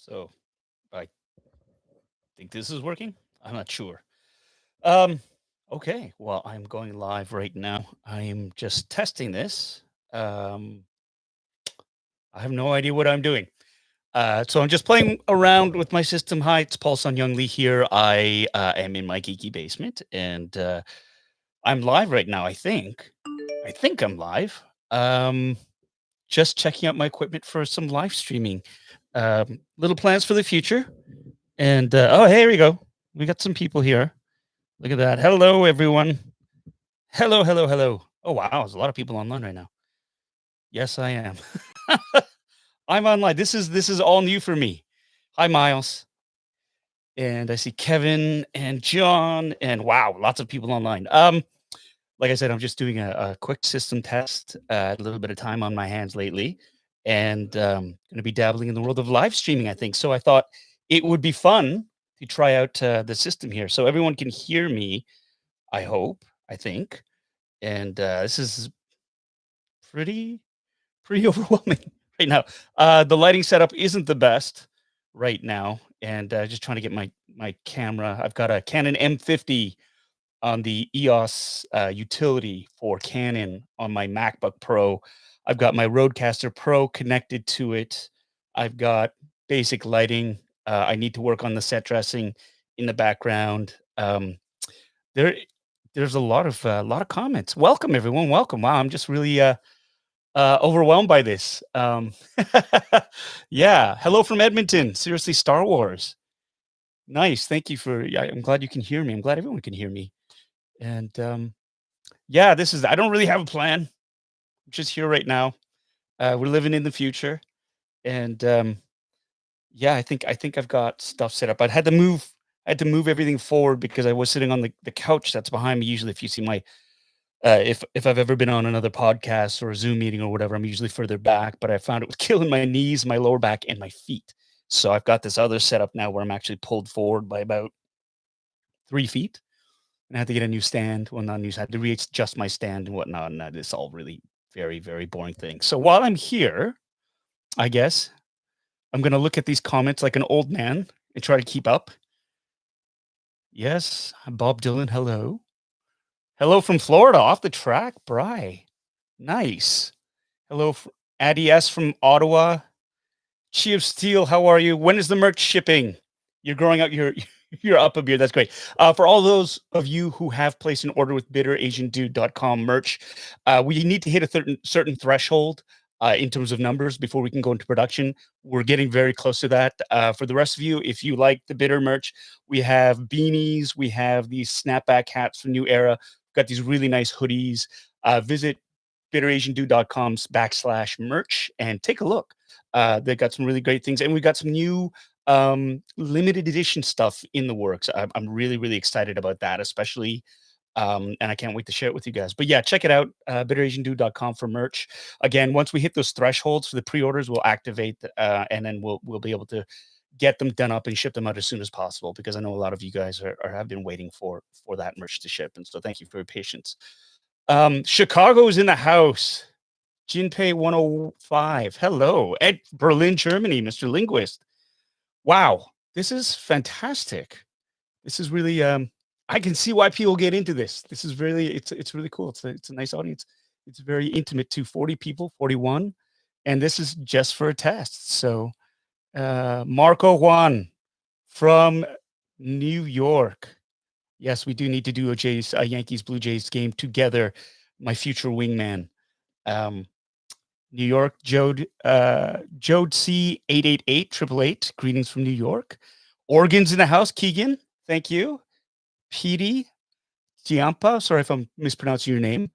So I think this is working. I'm not sure. Um, okay. Well, I'm going live right now. I am just testing this. Um, I have no idea what I'm doing. So I'm just playing around with my system. Hi, it's Paul Sun-Hyung Lee here. I am in my geeky basement, and I'm live right now. I think. I think I'm live. Um, just checking out my equipment for some live streaming. Little plans for the future. And oh, hey, here we go. We got some people here. Look at that. Hello, everyone. Hello, hello, hello. Oh, wow. There's a lot of people online right now. Yes, I am. I'm online. This is all new for me. Hi, Miles. And I see Kevin and John and wow, lots of people online. Like I said, I'm just doing a quick system test, a little bit of time on my hands lately, and going to be dabbling in the world of live streaming, I think. So I thought it would be fun to try out the system here, so everyone can hear me. I hope, I think, and this is pretty pretty overwhelming right now. The lighting setup isn't the best right now, and just trying to get my camera. I've got a Canon M50 on the EOS utility for Canon on my MacBook Pro. I've got my Rodecaster Pro connected to it. I've got basic lighting. I need to work on the set dressing in the background. There, there's a lot of comments. Welcome everyone. Welcome. Wow, I'm just really overwhelmed by this. Yeah. Hello from Edmonton. Seriously, Star Wars. Nice. Thank you for. Yeah, I'm glad you can hear me. I'm glad everyone can hear me. And yeah, this is. I don't really have a plan. I'm just here right now. We're living in the future, and yeah, I think I've got stuff set up. I had to move everything forward because I was sitting on the couch that's behind me. Usually, if you see my if I've ever been on another podcast or a Zoom meeting or whatever, I'm usually further back, but I found it was killing my knees, my lower back, and my feet. So I've got this other setup now where I'm actually pulled forward by about 3 feet, and I had to get a new stand. Well, not a new stand, I had to readjust my stand and whatnot, and that is all really very, very boring thing. So while I'm here, I guess I'm gonna look at these comments like an old man and try to keep up. Yes, I'm Bob Dylan. Hello. Hello from Florida, off the track, Bry. Nice. Hello, Addie S from Ottawa. Chi of Steel, how are you? When is the merch shipping? You're growing out your you're up a beard. That's great. For all those of you who have placed an order with bitterasiandude.com merch, we need to hit a certain threshold in terms of numbers before we can go into production. We're getting very close to that. For the rest of you, if you like the bitter merch, we have beanies, we have these snapback hats from New Era. We've got these really nice hoodies. Visit bitterasiandude.com/merch and take a look. They got some really great things, and we got some new limited edition stuff in the works. I'm really, really excited about that, especially. And I can't wait to share it with you guys. But yeah, check it out, bitterasiandude.com for merch. Again, once we hit those thresholds for the pre-orders, we'll activate, and then we'll be able to get them done up and ship them out as soon as possible because I know a lot of you guys have been waiting for that merch to ship, and so thank you for your patience. Chicago is in the house. Jinpei 105. Hello. At Berlin, Germany, Mr. Linguist. Wow. This is fantastic. This is really I can see why people get into this. This is really it's really cool. It's a nice audience. It's very intimate too. 40 people, 41. And this is just for a test. So Marco Juan from New York. Yes, we do need to do a Yankees Blue Jays game together. My future wingman. New York, Jode C 888 greetings from New York. Organs in the house, Keegan. Thank you. Petey Giampa. Sorry if I'm mispronouncing your name.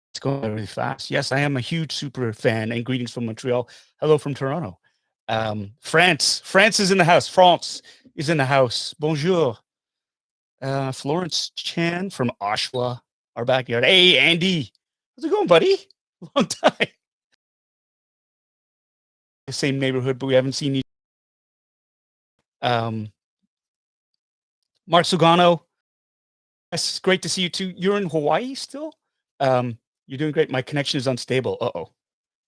It's going really fast. Yes, I am a huge super fan, and greetings from Montreal. Hello from Toronto. France is in the house. France is in the house. Bonjour. Florence Chan from Oshawa, our backyard. Hey, Andy. How's it going, buddy? Long time. The same neighborhood, but we haven't seen each. Mark Sugano. Yes, great to see you too. You're in Hawaii still? You're doing great. My connection is unstable. Uh-oh.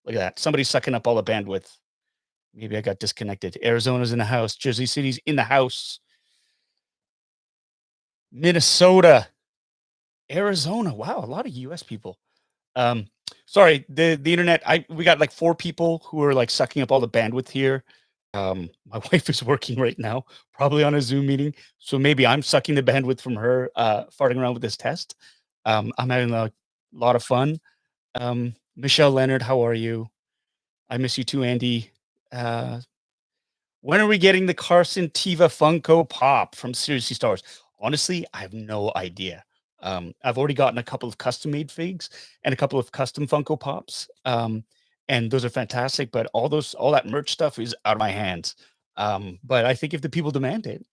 Look at that. Somebody's sucking up all the bandwidth. Maybe I got disconnected. Arizona's in the house. Jersey City's in the house. Minnesota, Arizona. Wow, a lot of US people. Um, sorry, the internet. We got like 4 people who are like sucking up all the bandwidth here. My wife is working right now, probably on a Zoom meeting, so maybe I'm sucking the bandwidth from her, farting around with this test. I'm having a lot of fun. Michelle Leonard, how are you? I miss you too, Andy. Uh, when are we getting the Carson Tiva Funko Pop from Seriously Stars? Honestly, I have no idea. I've already gotten a couple of custom made figs and a couple of custom Funko Pops. And those are fantastic, but all that merch stuff is out of my hands. But I think if the people demand it,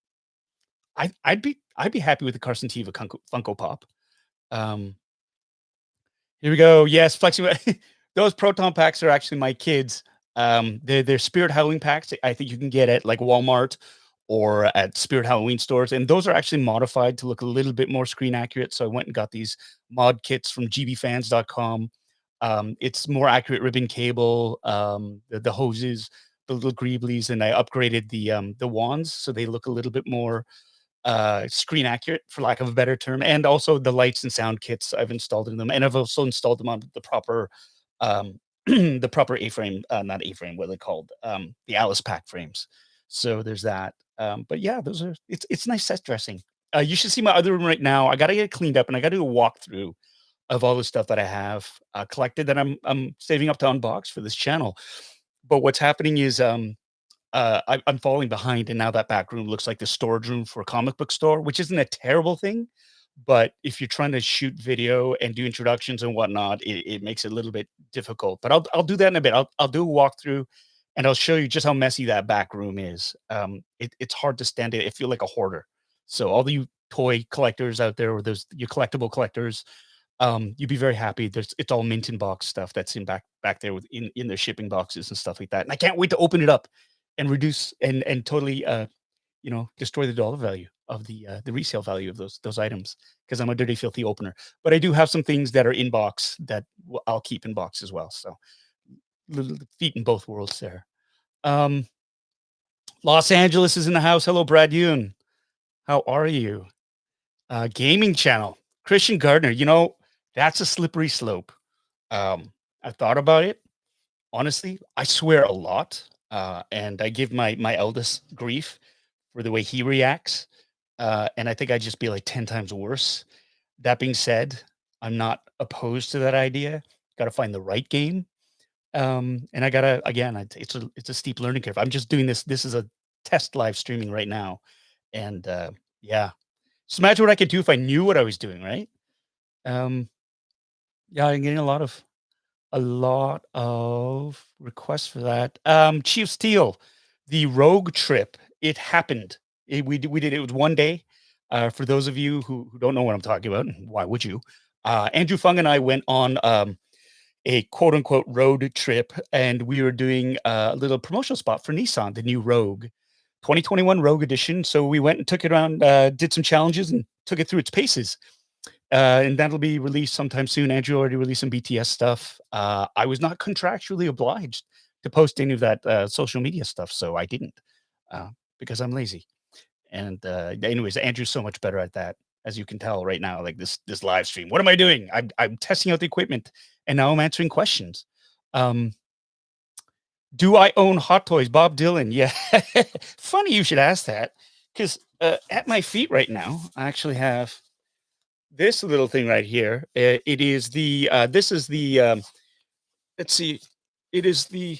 I'd be happy with the Carson Tiva Funko Pop. Um, Here we go. Yes, flexing. Those proton packs are actually my kids. They're Spirit Halloween packs. I think you can get at like Walmart or at Spirit Halloween stores, and those are actually modified to look a little bit more screen accurate. So I went and got these mod kits from gbfans.com. It's more accurate ribbon cable, the hoses, the little greeblies, and I upgraded the wands so they look a little bit more screen accurate, for lack of a better term, and also the lights and sound kits I've installed in them, and I've also installed them on the proper, the proper A-frame, not A-frame, what are they called? The Alice Pack frames. So there's that. But yeah, those are it's nice set dressing. You should see my other room right now. I gotta get it cleaned up, and I gotta do a walkthrough of all the stuff that I have collected that I'm saving up to unbox for this channel. But what's happening is I'm falling behind, and now that back room looks like the storage room for a comic book store, which isn't a terrible thing. But if you're trying to shoot video and do introductions and whatnot, it makes it a little bit difficult. But I'll do that in a bit. I'll do a walkthrough, and I'll show you just how messy that back room is. It's hard to stand it. I feel like a hoarder. So all the you toy collectors out there, or those you collectible collectors, you'd be very happy. It's all mint in box stuff that's in back there with in their shipping boxes and stuff like that. And I can't wait to open it up and reduce and totally destroy the dollar value of the resale value of those items because I'm a dirty filthy opener. But I do have some things that are in box that I'll keep in box as well. So little feet in both worlds there. Um, Los Angeles is in the house. Hello, Brad Yoon. How are you? Gaming channel. Christian Gardner. That's a slippery slope. I thought about it. Honestly, I swear a lot, and I give my eldest grief for the way he reacts, and I think I'd just be like 10 times worse. That being said, I'm not opposed to that idea. Gotta find the right game, and I gotta again, it's a steep learning curve. I'm just doing this is a test live streaming right now, and, yeah. Just imagine what I could do if I knew what I was doing, right? Um, yeah, I'm getting a lot of requests for that. Chief Steel, the Rogue trip, it happened. We did it was one day. For those of you who don't know what I'm talking about, and why would you? Andrew Fung and I went on a quote unquote road trip, and we were doing a little promotional spot for Nissan, the new Rogue, 2021 Rogue Edition. So we went and took it around, did some challenges, and took it through its paces. And that'll be released sometime soon. Andrew already released some BTS stuff. I was not contractually obliged to post any of that social media stuff, so I didn't because I'm lazy. And anyways, Andrew's so much better at that, as you can tell right now. Like this live stream, what am I doing? I'm testing out the equipment, and now I'm answering questions. Do I own Hot Toys? Bob Dylan. Yeah, funny you should ask that because at my feet right now, I actually have this little thing right here. It is the this is the let's see, it is the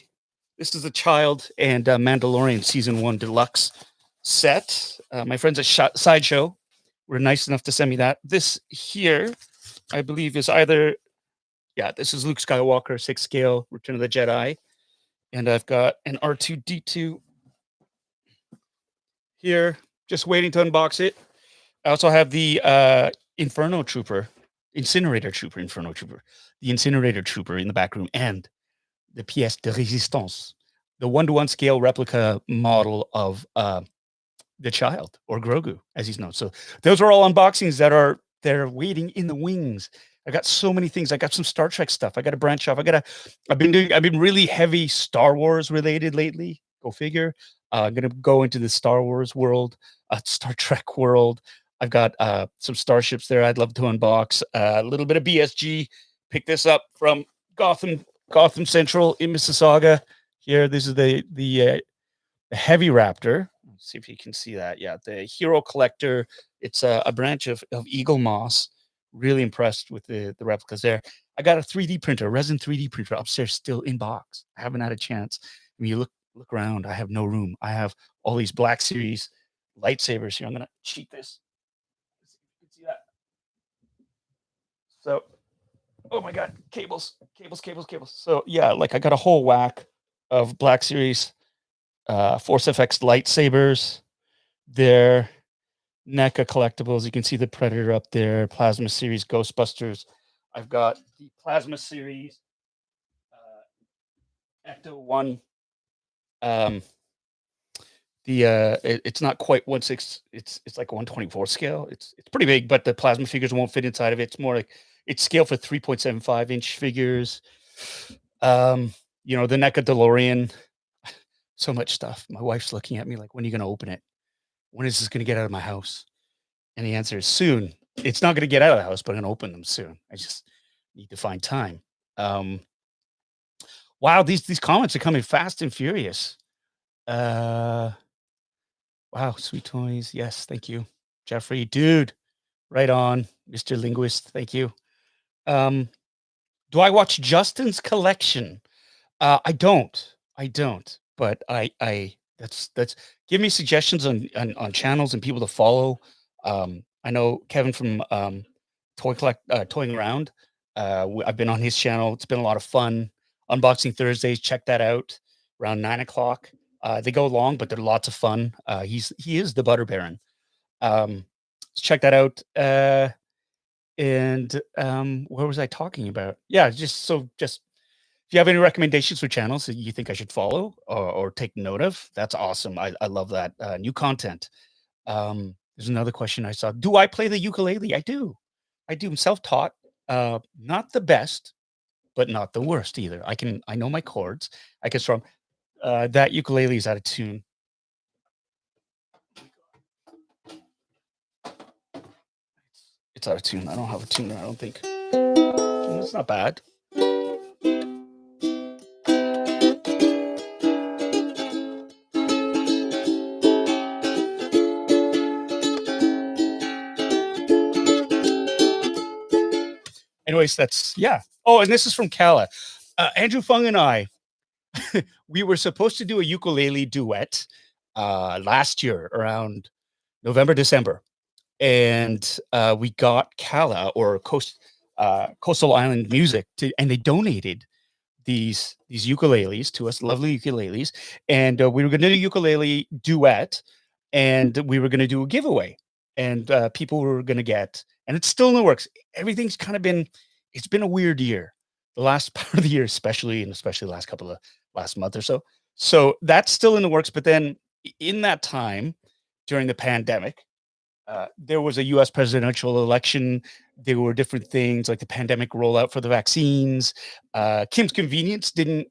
this is the Child and Mandalorian season 1 deluxe set. My friends at Sideshow were nice enough to send me that. This here, I believe, is either this is Luke Skywalker 6 scale Return of the Jedi, and I've got an R2D2 here, just waiting to unbox it. I also have the Inferno Trooper, Incinerator Trooper, the Incinerator Trooper in the back room, and the pièce de résistance, the 1-to-1 scale replica model of the Child, or Grogu, as he's known. So those are all unboxings they're waiting in the wings. I got so many things. I got some Star Trek stuff. I got to branch off. I've been really heavy Star Wars related lately. Go figure. I'm gonna go into the Star Wars world, Star Trek world. I've got some starships there. I'd love to unbox a little bit of BSG. Pick this up from Gotham Central in Mississauga. Here, this is the Heavy Raptor. Let's see if you can see that. Yeah, the Hero Collector. It's a branch of Eagle Moss. Really impressed with the replicas there. I got a 3D printer, resin 3D printer upstairs, still in box. I haven't had a chance. When you look around, I have no room. I have all these Black Series lightsabers here. I'm gonna cheat this. Let's see if you can see that. So, oh my God, cables. So yeah, like I got a whole whack of Black Series Force FX lightsabers. There, NECA collectibles. You can see the Predator up there. Plasma Series Ghostbusters. I've got the Plasma Series Ecto One. Um, it's not quite 1/6. It's like a 1/24 scale. It's pretty big, but the plasma figures won't fit inside of it. It's more like it's scale for 3.75-inch figures. Um, the NECA DeLorean. So much stuff. My wife's looking at me like, when are you gonna open it? When is this gonna get out of my house? And the answer is soon. It's not gonna get out of the house, but I'm gonna open them soon. I just need to find time. Um, wow, these comments are coming fast and furious. Uh, wow, sweet toys. Yes, thank you. Jeffrey, dude, right on. Mr. Linguist, thank you. Um, do I watch Justin's collection? I don't, but I that's give me suggestions on channels and people to follow. I know Kevin from Toying Around. I've been on his channel. It's been a lot of fun. Unboxing Thursdays. Check that out around 9 o'clock. They go long, but they're lots of fun. He is the Butter Baron. Um, check that out. And what was I talking about? Yeah, just if you have any recommendations for channels that you think I should follow or take note of, that's awesome. I love that new content. There's another question I saw. Do I play the ukulele? I do. I do. I'm self-taught. Not the best, but not the worst either. I know my chords. I can strum. That ukulele is out of tune. It's out of tune. I don't have a tuner, I don't think. It's not bad. Anyways, that's yeah. Oh, and this is from Kala. Andrew Fung and I, we were supposed to do a ukulele duet last year around November, December. And we got Kala or Coastal Island Music and they donated these ukuleles to us, lovely ukuleles. And we were going to do a ukulele duet and we were going to do a giveaway and people were going to get, and it's still in the works. Everything's kind of it's been a weird year, the last part of the year, especially the last month or so. So that's still in the works. But then in that time during the pandemic, there was a US presidential election. There were different things like the pandemic rollout for the vaccines. Kim's Convenience didn't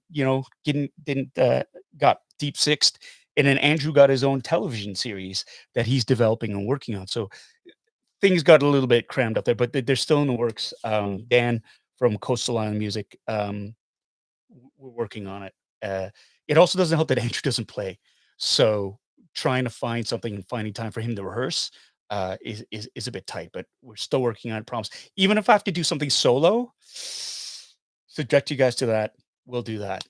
got deep sixed. And then Andrew got his own television series that he's developing and working on. So things got a little bit crammed up there, but they're still in the works. Dan from Coastal Island Music, we're working on it. It also doesn't help that Andrew doesn't play. So trying to find something and finding time for him to rehearse is a bit tight, but we're still working on problems. Even if I have to do something solo, subject you guys to that, we'll do that.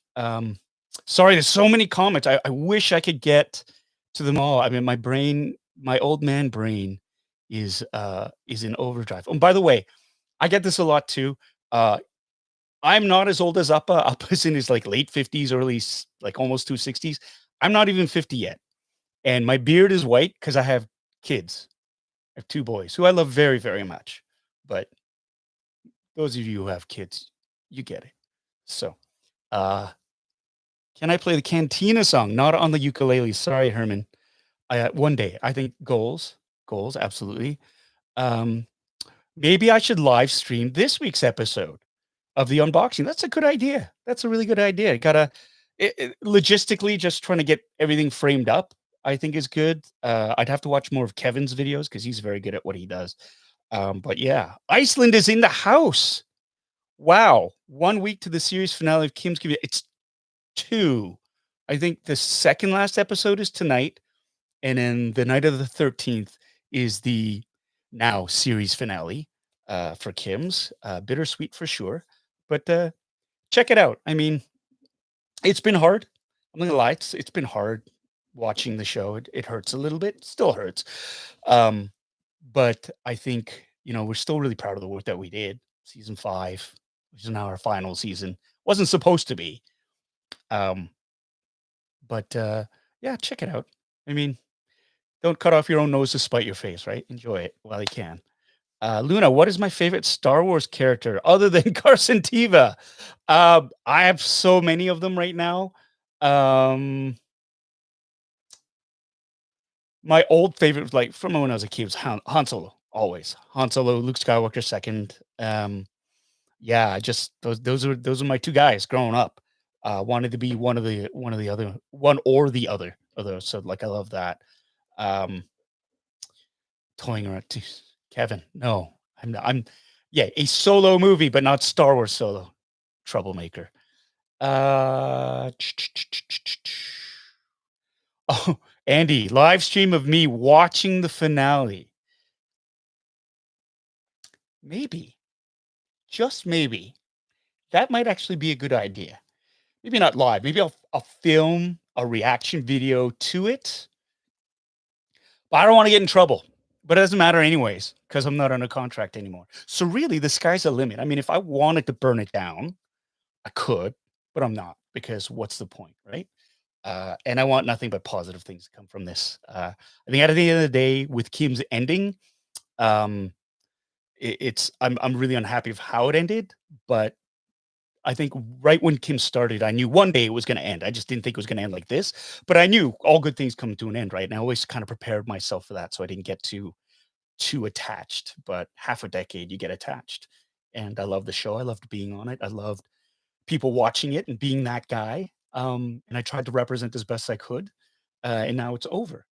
Sorry, there's so many comments. I wish I could get to them all. I mean, my old man brain is in overdrive. And by the way, I get this a lot too. I'm not as old as Appa. Appa's in his like late 50s, like almost 260s. I'm not even 50 yet. And my beard is white because I have kids. I have two boys who I love very, very much. But those of you who have kids, you get it. So, can I play the Cantina song? Not on the ukulele. Sorry, Herman. One day, I think goals, absolutely. Maybe I should live stream this week's episode of the unboxing. That's a good idea. That's a really good idea. logistically, just trying to get everything framed up, I think is good. I'd have to watch more of Kevin's videos because he's very good at what he does. But yeah, Iceland is in the house. Wow, 1 week to the series finale of Kim's Convenience. It's 2. I think the second last episode is tonight, and then the night of the 13th is the now series finale, for Kim's. Bittersweet for sure, but, check it out. I mean, it's been hard. I'm not gonna lie, it's been hard watching the show. It hurts a little bit, still hurts. Um, but I think, we're still really proud of the work that we did. Season 5, which is now our final season. Wasn't supposed to be. Um, but, yeah, check it out. I mean, don't cut off your own nose to spite your face, right? Enjoy it while you can. Luna, what is my favorite Star Wars character other than Carson Teva? I have so many of them right now. Um, my old favorite, like from when I was a kid, was Han Solo. Always Han Solo, Luke Skywalker second. Yeah, I just those are my two guys growing up. Wanted to be one of the other one or the other of those. So like I love that. Um, toying around to Kevin. No, I'm not. Yeah, a solo movie, but not Star Wars solo. Troublemaker. Uh, oh, Andy, live stream of me watching the finale. Maybe, just maybe, that might actually be a good idea. Maybe not live. Maybe I'll film a reaction video to it. But I don't want to get in trouble. But it doesn't matter anyways because I'm not under contract anymore. So really, the sky's the limit. I mean, if I wanted to burn it down, I could, but I'm not because what's the point, right? And I want nothing but positive things to come from this. I think at the end of the day, with Kim's ending, um, I'm really unhappy with how it ended, but I think right when Kim started, I knew one day it was going to end. I just didn't think it was going to end like this, but I knew all good things come to an end, right? And I always kind of prepared myself for that, so I didn't get too attached. But half a decade, you get attached, and I love the show. I loved being on it. I loved people watching it and being that guy. And I tried to represent as best I could, and now it's over.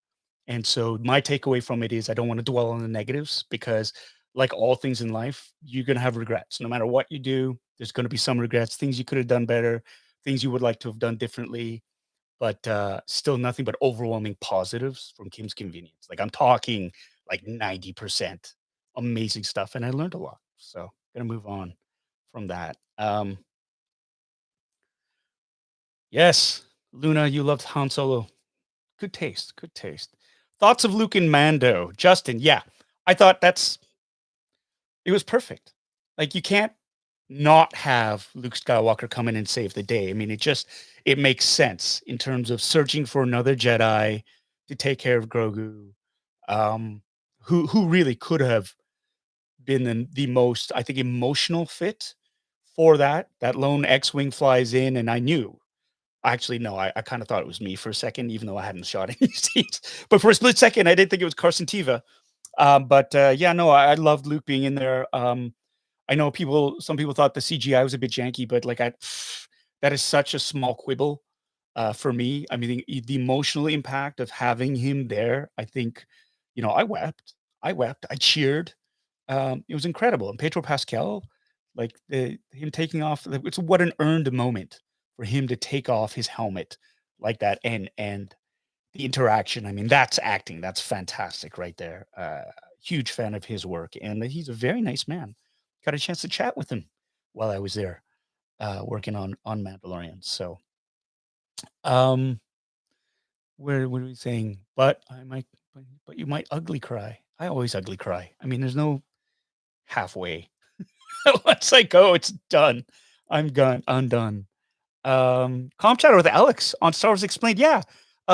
And so my takeaway from it is I don't want to dwell on the negatives because, like all things in life, you're going to have regrets. No matter what you do, there's going to be some regrets, things you could have done better, things you would like to have done differently, but still nothing but overwhelming positives from Kim's Convenience. Like I'm talking like 90% amazing stuff. And I learned a lot. So going to move on from that. Yes, Luna, you loved Han Solo. Good taste, good taste. Thoughts of Luke and Mando? Justin, yeah. I thought it was perfect. Like, you can't not have Luke Skywalker come in and save the day. I mean, it makes sense in terms of searching for another Jedi to take care of Grogu, um, who really could have been the most, I think, emotional fit for that. That lone X-wing flies in, and I knew. Actually, no, I kinda thought it was me for a second, even though I hadn't shot any scenes. But for a split second, I did think it was Carson Teva. But, yeah, no, I loved Luke being in there. I know some people thought the CGI was a bit janky, but, like, that is such a small quibble, for me. I mean, the emotional impact of having him there, I think, I wept. I wept. I cheered. It was incredible, and Pedro Pascal, like, him taking off it's what an earned moment for him to take off his helmet like that, and the interaction, I mean, that's acting, that's fantastic right there. Huge fan of his work, and he's a very nice man. Got a chance to chat with him while I was there, working on Mandalorian, so, um, where what are we saying? But you might ugly cry. I always ugly cry. I mean, there's no halfway. Once I go, it's done. I'm done. I'm done. Calm Chatter with Alex on Star Wars Explained. Yeah,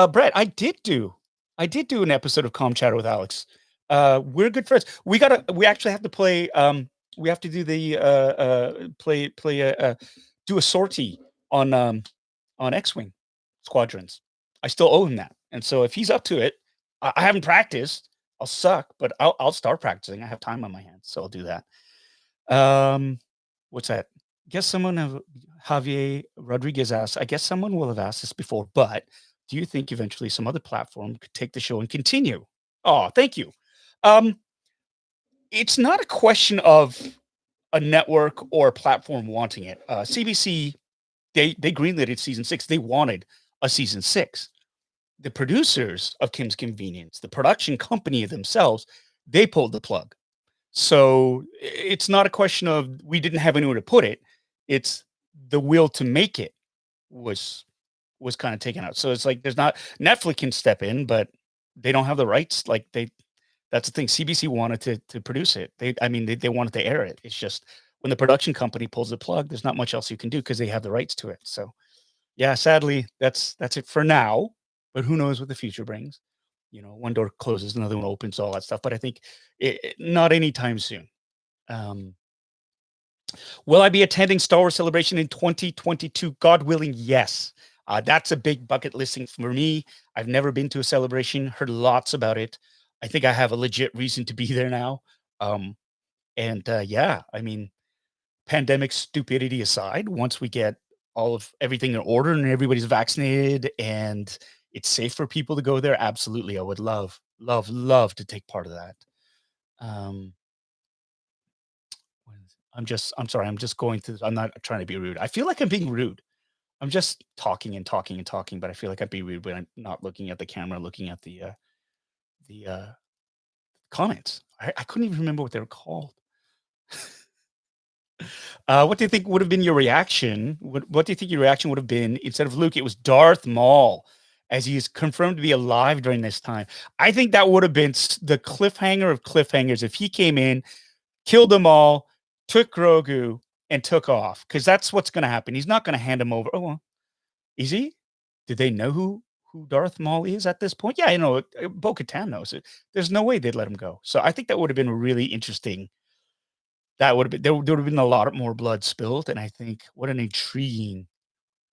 Brett, I did do an episode of Calm Chatter with Alex. We're good friends. We actually have to play. We have to do the do a sortie on X-wing squadrons. I still owe him that, and so if he's up to it, I haven't practiced. I'll suck, but I'll start practicing. I have time on my hands, so I'll do that. Um, what's that? Guess someone have Javier Rodriguez asked, I guess someone will have asked this before, but do you think eventually some other platform could take the show and continue? Oh, thank you. Um, it's not a question of a network or a platform wanting it. CBC, they greenlit it season 6. They wanted a season 6. The producers of Kim's Convenience, the production company themselves, they pulled the plug. So it's not a question of we didn't have anywhere to put it. It's the will to make it was was kind of taken out. So it's like there's not Netflix can step in, but they don't have the rights. Like that's the thing. CBC wanted to produce it. I mean they wanted to air it. It's just when the production company pulls the plug, there's not much else you can do because they have the rights to it. So yeah, sadly, that's it for now. But who knows what the future brings? One door closes, another one opens, all that stuff. But I think not anytime soon. Um, will I be attending Star Wars Celebration in 2022? God willing, yes. That's a big bucket listing for me. I've never been to a celebration, heard lots about it. I think I have a legit reason to be there now. Um, and yeah, I mean, pandemic stupidity aside, once we get all of everything in order and everybody's vaccinated and it's safe for people to go there, absolutely, I would love, love, love to take part of that. Um, I'm sorry, I'm just going through. I'm not trying to be rude. I feel like I'm being rude. I'm just talking and talking and talking, but I feel like I'd be rude when I'm not looking at the camera, looking at the comments. I couldn't even remember what they were called. What do you think would have been your reaction? What do you think your reaction would have been instead of Luke? It was Darth Maul, as he is confirmed to be alive during this time. I think that would have been the cliffhanger of cliffhangers if he came in, killed them all, took Grogu, and took off. Because that's what's going to happen. He's not going to hand him over. Oh, well, is he? Did they know who Darth Maul is at this point? Yeah, I know. Bo-Katan knows it. There's no way they'd let him go. So I think that would have been really interesting. That would have been there would have been a lot more blood spilled, and I think what an intriguing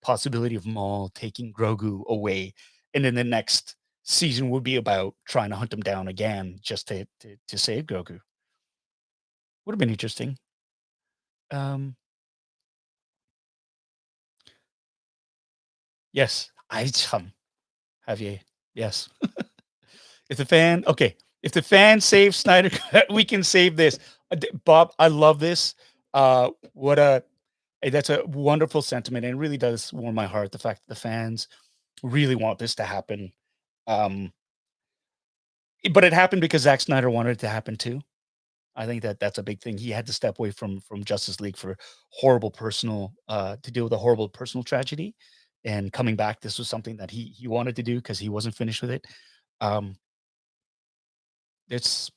possibility of Maul taking Grogu away, and then the next season would be about trying to hunt him down again just to save Grogu. Would have been interesting. Um, yes, I have you? Yes. If the fan okay, if the fan saves Snyder Cut, we can save this. Bob, I love this. What a that's a wonderful sentiment, and it really does warm my heart, the fact that the fans really want this to happen. Um, but it happened because Zack Snyder wanted it to happen too. I think that that's a big thing. He had to step away from Justice League for horrible personal to deal with a horrible personal tragedy, and coming back, this was something that he wanted to do because he wasn't finished with it. Um, it's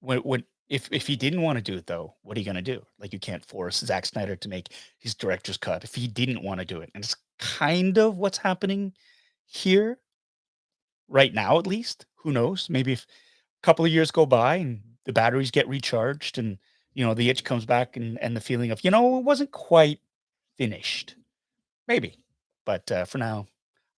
when if he didn't want to do it though, what are you gonna do? Like you can't force Zack Snyder to make his director's cut if he didn't want to do it, and it's kind of what's happening here right now, at least. Who knows? Maybe if a couple of years go by and the batteries get recharged, and the itch comes back, and the feeling of it wasn't quite finished. Maybe, but for now,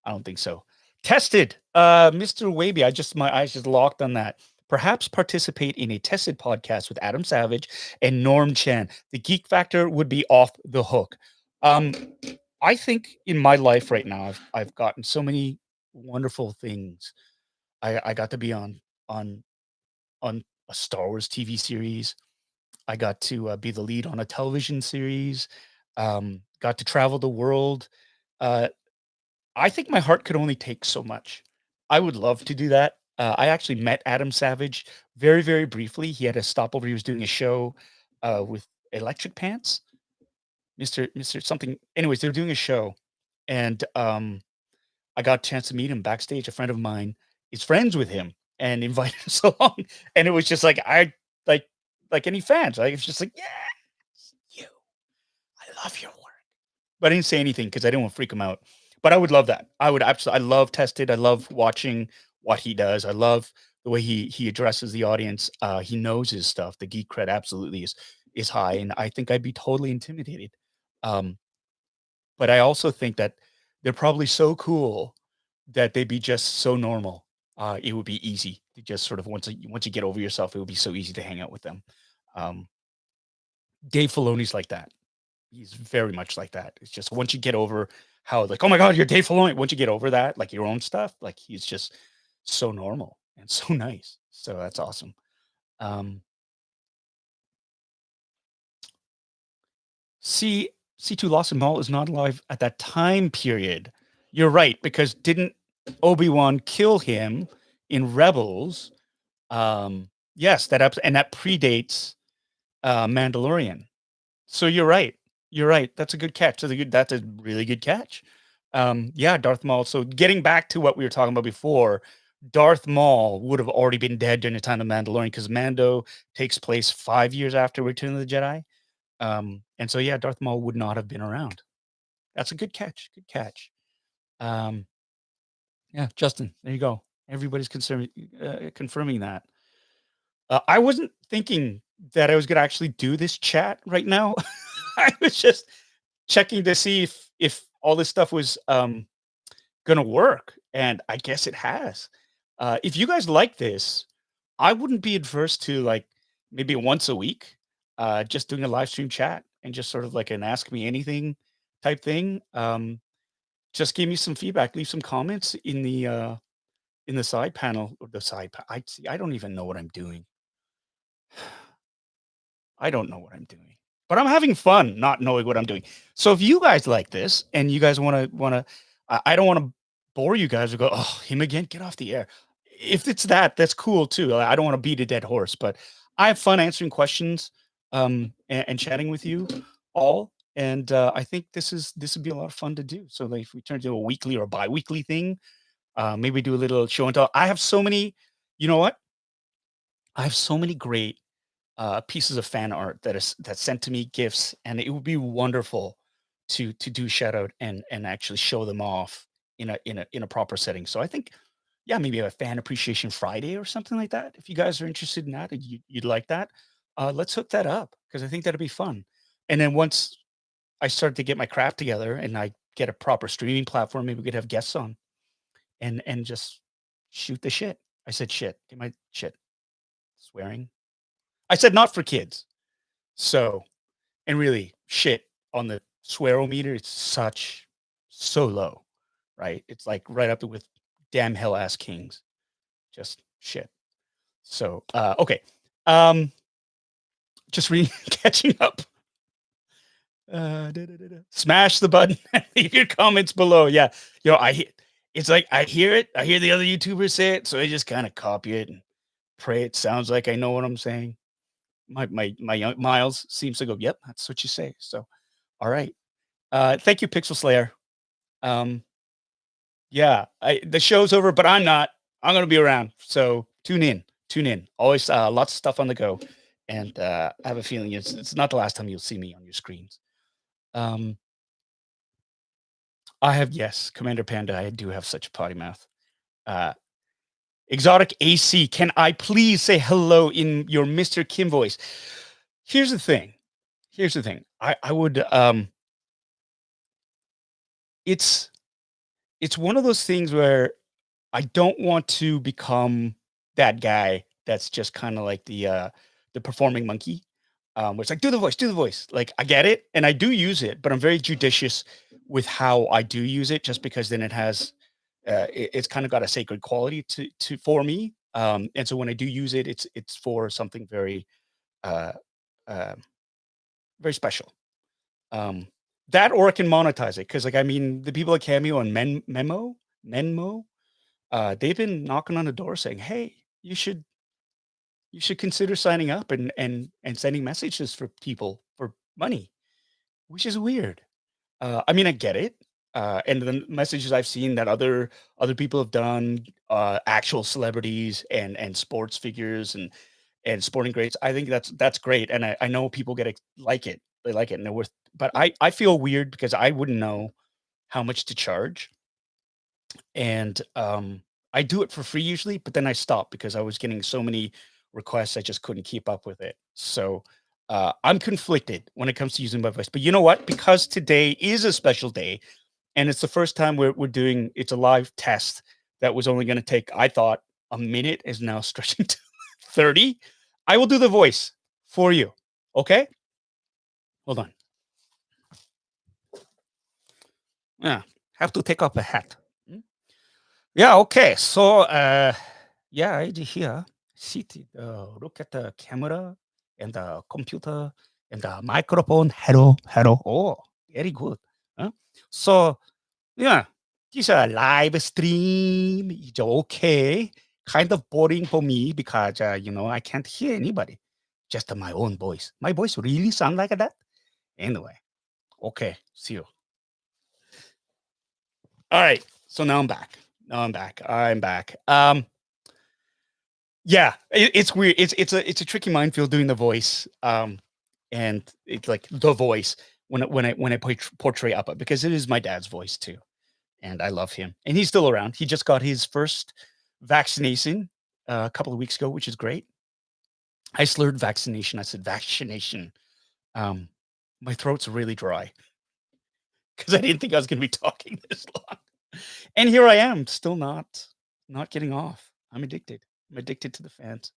I don't think so. Tested, Mr. Waby. My eyes just locked on that. Perhaps participate in a tested podcast with Adam Savage and Norm Chan. The geek factor would be off the hook. Um, I think in my life right now, I've gotten so many wonderful things. I got to be on on a Star Wars TV series. I got to be the lead on a television series. Got to travel the world. Uh, I think my heart could only take so much. I would love to do that. I actually met Adam Savage very, very briefly. He had a stopover. He was doing a show with Electric Pants, Mister something. Anyways, they were doing a show, and I got a chance to meet him backstage. A friend of mine is friends with him and invited us along, and it was just like like like any fans. Like it's just like, yeah, you. I love your work. But I didn't say anything because I didn't want to freak him out. But I would love that. I would absolutely. I love Tested. I love watching what he does. I love the way he addresses the audience. He knows his stuff. The geek cred absolutely is high, and I think I'd be totally intimidated. Um, but I also think that they're probably so cool that they'd be just so normal. It would be easy to just sort of once you get over yourself, it would be so easy to hang out with them. Um, Dave Filoni's like that. he's very much like that. It's just once you get over how like, oh my god, you're Dave Filoni. Once you get over that, like your own stuff, like he's just so normal and so nice. So that's awesome. Um, C C2 Lost and Maul is not alive at that time period. You're right, because didn't Obi-Wan kill him in Rebels? Yes, and that predates Mandalorian. So you're right. You're right. That's a good catch. That's a really good catch. Yeah, Darth Maul. So getting back to what we were talking about before, Darth Maul would have already been dead during the time of Mandalorian because Mando takes place 5 years after Return of the Jedi. And so yeah, Darth Maul would not have been around. That's a good catch. Good catch. Um, yeah, Justin, there you go. Everybody's confirming that. I wasn't thinking that I was gonna actually do this chat right now. I was just checking to see if all this stuff was gonna work, and I guess it has. If you guys like this, I wouldn't be adverse to like maybe once a week, just doing a live stream chat and just sort of like an ask me anything type thing. Just give me some feedback, leave some comments in the side panel or the side. I see. I don't even know what I'm doing. I don't know what I'm doing, but I'm having fun not knowing what I'm doing. So if you guys like this and you guys want to, I don't want to bore you guys or go, oh, him again, get off the air. If it's that, that's cool too. I don't want to beat a dead horse, but I have fun answering questions, and chatting with you all. And I think this would be a lot of fun to do. So like if we turn it to a weekly or bi-weekly thing, maybe do a little show and tell. I have so many, you know what? I have so many great pieces of fan art that's sent to me, gifts, and it would be wonderful to do shout out and actually show them off in a proper setting. So I think, yeah, maybe a fan appreciation Friday or something like that. If you guys are interested in that and you'd like that, let's hook that up because I think that'd be fun. And then once I start to get my crap together and I get a proper streaming platform, maybe we could have guests on and just shoot the shit. I said shit. Get my shit. Swearing. I said not for kids. So, and really shit on the swearometer, it's so low, right? It's like right up there with damn hell ass kings. Just shit. So, okay. Um, just catching up. Smash the button and leave your comments below. Yeah. It's like I hear it. I hear the other YouTubers say it. So I just kind of copy it and pray it sounds like I know what I'm saying. My young Miles seems to go, yep, that's what you say. So, all right. Thank you, Pixel Slayer. Um, yeah, the show's over, but I'm not. I'm gonna be around. So tune in. Tune in. Always lots of stuff on the go. And I have a feeling it's not the last time you'll see me on your screens. Um, I have, yes, Commander Panda. I do have such a potty mouth. Uh, Exotic AC, can I please say hello in your Mr. Kim voice? Here's the thing. Here's the thing. I would it's one of those things where I don't want to become that guy that's just kinda like the performing monkey, where it's like, do the voice." Like, I get it, and I do use it, but I'm very judicious with how I do use it just because then it has, it's kinda got a sacred quality to for me, and so when I do use it, it's for something very, uh, uh, very special. Um, that or I can monetize it because, like, I mean, the people at Cameo and Menmo, they've been knocking on the door saying, "Hey, you should consider signing up and sending messages for people for money," which is weird. I mean, I get it. And the messages I've seen that other people have done, actual celebrities and sports figures and sporting greats, I think that's great. And I know people like it. They like it and they're worth. But I feel weird because I wouldn't know how much to charge. And, I do it for free usually, but then I stopped because I was getting so many requests, I just couldn't keep up with it. So, I'm conflicted when it comes to using my voice. But you know what? Because today is a special day, and it's the first time we're doing it's a live test that was only gonna take, I thought, a minute is now stretching to 30. I will do the voice for you. Okay? Hold on. Yeah, have to take off a hat. Mm. Yeah, okay. So, yeah, I here seated, look at the camera and the computer and the microphone. Hello, hello. Oh, very good. Huh? So, yeah, this a live stream is okay. Kind of boring for me because, I can't hear anybody. Just my own voice. My voice really sound like that? Anyway, okay, see you. All right. So now I'm back. Now I'm back. I'm back. Yeah, it's weird. It's a tricky minefield doing the voice. And it's like the voice when I portray Appa because it is my dad's voice too, and I love him, and he's still around. He just got his first vaccination a couple of weeks ago, which is great. I slurred vaccination. I said vaccination. Um, my throat's really dry because I didn't think I was going to be talking this long. And here I am, still not getting off. I'm addicted. I'm addicted to the fans.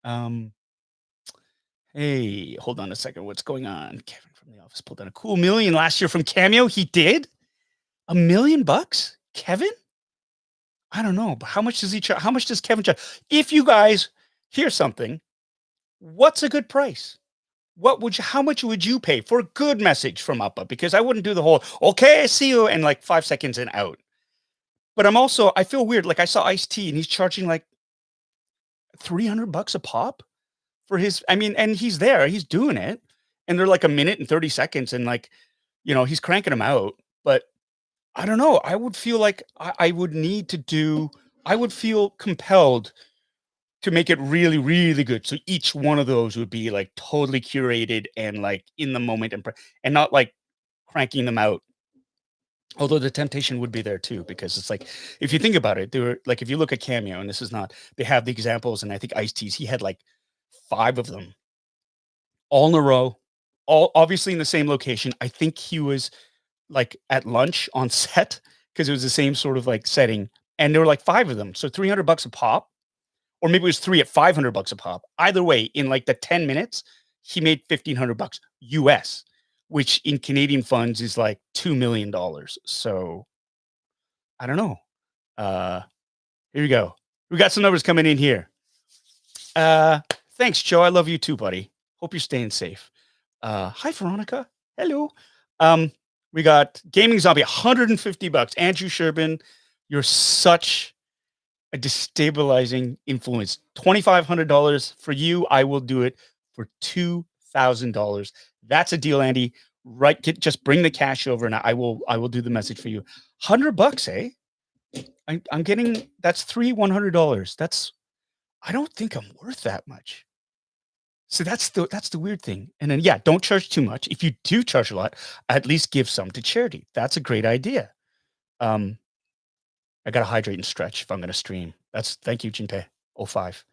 Um, hey, hold on a second. What's going on? Kevin from the office pulled in a cool million last year from Cameo. He did $1 million, Kevin. I don't know, but how much does he charge? How much does Kevin charge? If you guys hear something, what's a good price? What would you? How much would you pay for a good message from Uppa? Because I wouldn't do the whole "Okay, see you" and like 5 seconds and out. But I feel weird. Like I saw Ice T and he's charging like $300 a pop for his. I mean, and he's there, he's doing it, and they're like a minute and 30 seconds, and like he's cranking them out. But I don't know. I would feel like I would need to do. I would feel compelled to make it really, really good. So each one of those would be like totally curated and like in the moment and not like cranking them out. Although the temptation would be there too, because it's like if you think about it, there were like if you look at Cameo, and this is not they have the examples, and I think Ice T's he had like 5 of them all in a row, all obviously in the same location. I think he was like at lunch on set because it was the same sort of like setting, and there were like 5 of them, so $300 a pop, or maybe it was three at $500 a pop. Either way, in like the 10 minutes, he made $1,500 US, which in Canadian funds is like $2 million. So I don't know. Uh, Here we go. We got some numbers coming in here. Uh, Thanks, Joe. I love you too, buddy. Hope you're staying safe. Hi, Veronica. Hello. Um, we got Gaming Zombie, $150. Andrew Sherbin, you're such a destabilizing influence. $2,500 for you. I will do it for $2,000. That's a deal, Andy. Right? Just bring the cash over, and I will do the message for you. $100, eh? I'm getting that's three $100. I don't think I'm worth that much. So that's the weird thing. And then yeah, don't charge too much. If you do charge a lot, at least give some to charity. That's a great idea. Um, I gotta hydrate and stretch if I'm gonna stream. That's thank you, Jinpei. Oh 05.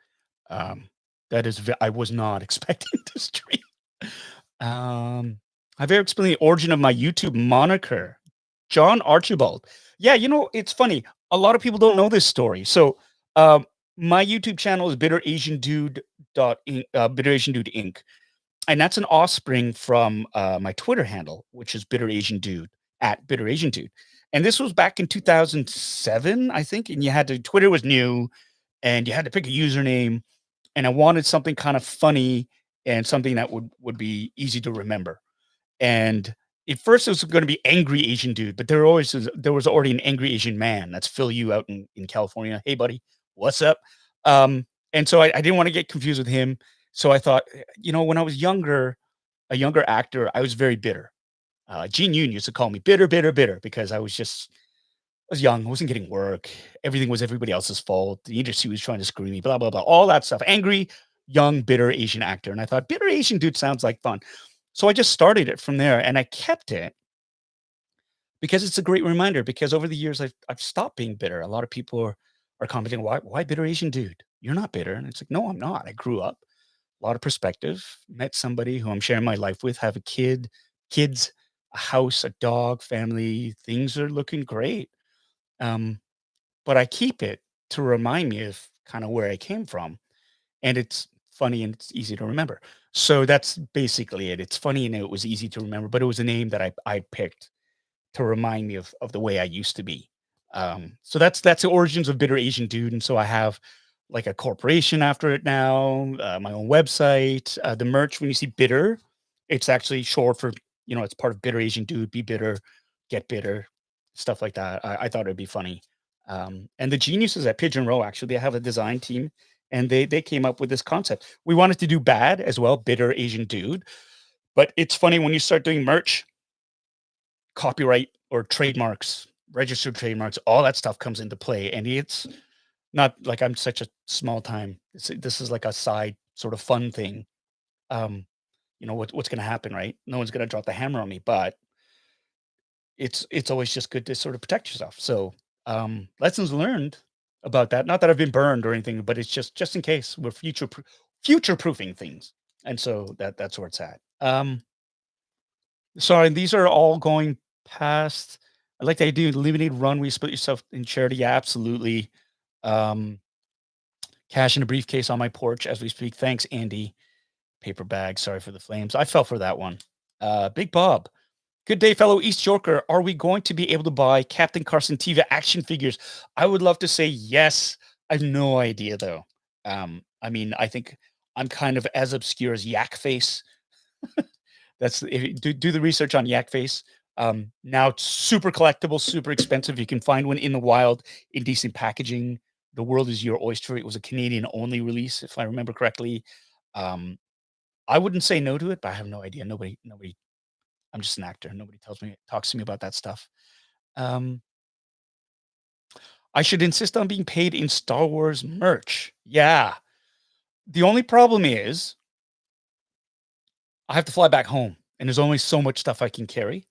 Um, that is I was not expecting to stream. I've ever explained the origin of my YouTube moniker. John Archibald. Yeah, it's funny. A lot of people don't know this story. So, my YouTube channel is Bitter Asian Dude Bitter Asian Dude Inc. And that's an offspring from my Twitter handle, which is Bitter Asian Dude at Bitter Asian Dude. And this was back in 2007, I think. And Twitter was new, and you had to pick a username. And I wanted something kind of funny and something that would be easy to remember. And at first it was going to be Angry Asian Dude, but there was already an Angry Asian Man. That's Phil Yu out in California. Hey, buddy, what's up? And so I didn't want to get confused with him. So I thought, when I was younger, a younger actor, I was very bitter. Gene Yoon used to call me bitter, bitter, bitter because I was young, I wasn't getting work. Everything was everybody else's fault. The industry was trying to screw me, blah, blah, blah, all that stuff. Angry, young, bitter Asian actor. And I thought, bitter Asian Dude sounds like fun. So I just started it from there, and I kept it because it's a great reminder. Because over the years, I've stopped being bitter. A lot of people are commenting, why bitter Asian Dude? You're not bitter. And it's like, no, I'm not. I grew up, a lot of perspective, met somebody who I'm sharing my life with, have a kids, a house, a dog, family. Things are looking great. Um, but I keep it to remind me of kind of where I came from, and it's funny and it's easy to remember. So that's basically it. It's funny and it was easy to remember, but it was a name that I picked to remind me of the way I used to be. So that's the origins of Bitter Asian Dude, and so I have like a corporation after it now, my own website, the merch. When you see Bitter, it's actually short for it's part of Bitter Asian Dude. Be bitter, get bitter, stuff like that. I thought it'd be funny. And the geniuses at Pigeon Row actually they have a design team, and they came up with this concept. We wanted to do bad as well, Bitter Asian Dude, but it's funny when you start doing merch, copyright or trademarks, registered trademarks, all that stuff comes into play. And it's not like I'm such a small time. This is like a side sort of fun thing. Um, what's going to happen, right? No one's going to drop the hammer on me, but it's always just good to sort of protect yourself. So lessons learned about that. Not that I've been burned or anything, but it's just in case we're future proofing things. And so that's where it's at. Sorry, these are all going past. I like the idea of limited run where you split yourself in charity. Yeah, absolutely. Um, Cash in a briefcase on my porch as we speak. Thanks, Andy. Paper bag. Sorry for the flames. I fell for that one. Big Bob. Good day, fellow East Yorker. Are we going to be able to buy Captain Carson TV action figures? I would love to say yes. I have no idea though. I mean, I think I'm kind of as obscure as Yak Face. That's if you do the research on Yak Face. Now it's super collectible, super expensive. You can find one in the wild in decent packaging. The world is your oyster. It was a Canadian only release, if I remember correctly. Um, I wouldn't say no to it, but I have no idea. Nobody. I'm just an actor. Nobody talks to me about that stuff. Um, I should insist on being paid in Star Wars merch. Yeah. The only problem is I have to fly back home, and there's only so much stuff I can carry,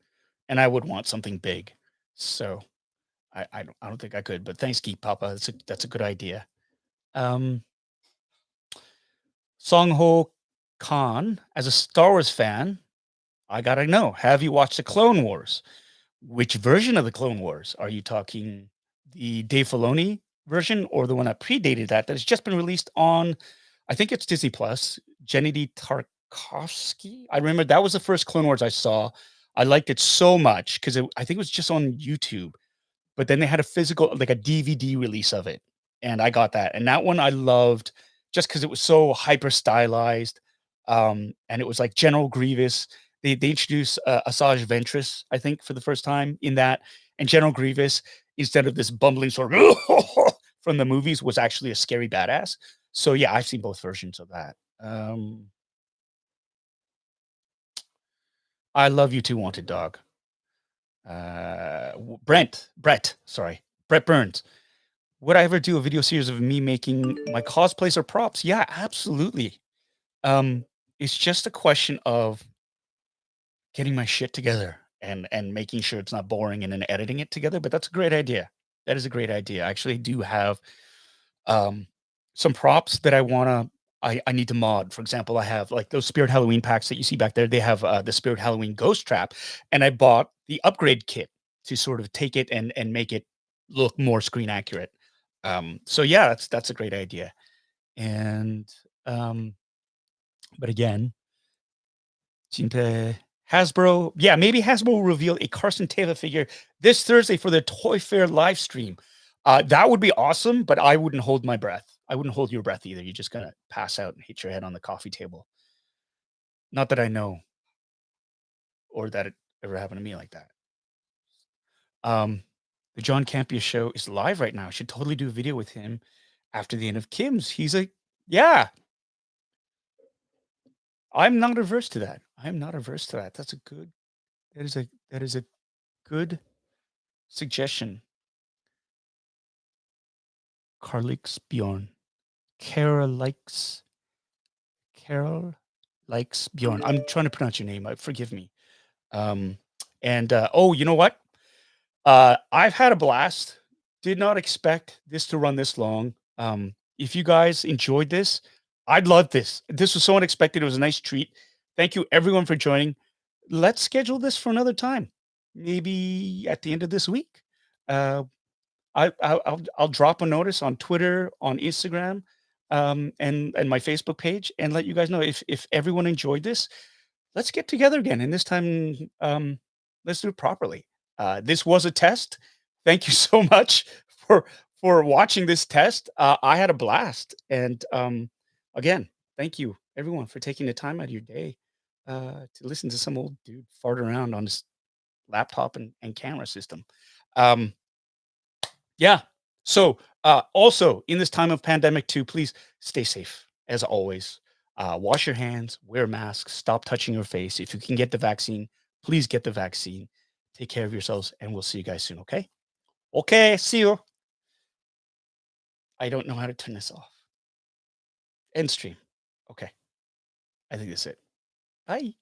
and I would want something big. So I don't think I could. But thanks, Geek Papa. That's a good idea. Um, Song Ho Khan, as a Star Wars fan, I gotta know: have you watched the Clone Wars? Which version of the Clone Wars? Are you talking the Dave Filoni version or the one that predated that has just been released on, I think it's Disney Plus, Gennady Tarkovsky? I remember that was the first Clone Wars I saw. I liked it so much because I think it was just on YouTube, but then they had a physical, like a DVD release of it, and I got that. And that one I loved just because it was so hyper stylized, and it was like General Grievous. They introduced Asajj Ventress, I think, for the first time in that, and General Grievous, instead of this bumbling sort of from the movies, was actually a scary badass. So yeah, I've seen both versions of that. I love you too, Wanted Dog. Brett, sorry, Brett Burns. Would I ever do a video series of me making my cosplays or props? Yeah, absolutely. Um, it's just a question of getting my shit together and making sure it's not boring and then editing it together. But that's a great idea. That is a great idea. I actually do have um, some props that I need to mod. For example, I have like those Spirit Halloween packs that you see back there. They have the Spirit Halloween Ghost Trap, and I bought the upgrade kit to sort of take it and make it look more screen accurate. So yeah, that's a great idea. And but again, seem to Hasbro, yeah, maybe Hasbro will reveal a Carson Teva figure this Thursday for the Toy Fair live stream. That would be awesome, but I wouldn't hold my breath. I wouldn't hold your breath either. You're just gonna pass out and hit your head on the coffee table. Not that I know, or that it ever happened to me like that. Um, the John Campea show is live right now. I should totally do a video with him after the end of Kim's. Yeah, I'm not averse to that. I'm not averse to that. That is a good suggestion. Carlix Bjorn. Carol likes Carol likes Bjorn. I'm trying to pronounce your name. Forgive me. Um, and oh, you know what? I've had a blast. Did not expect this to run this long. If you guys enjoyed this, I'd love this. This was so unexpected. It was a nice treat. Thank you everyone for joining. Let's schedule this for another time. Maybe at the end of this week. Uh, I'll drop a notice on Twitter, on Instagram, and my Facebook page, and let you guys know if everyone enjoyed this. Let's get together again, and this time, let's do it properly. This was a test. Thank you so much for watching this test. I had a blast, and again, thank you everyone for taking the time out of your day to listen to some old dude fart around on his laptop and camera system. Um, yeah. So, also in this time of pandemic too, please stay safe as always. Wash your hands, wear masks, stop touching your face. If you can get the vaccine, please get the vaccine. Take care of yourselves, and we'll see you guys soon. Okay. Okay. See you. I don't know how to turn this off. End stream. Okay. I think that's it. Bye.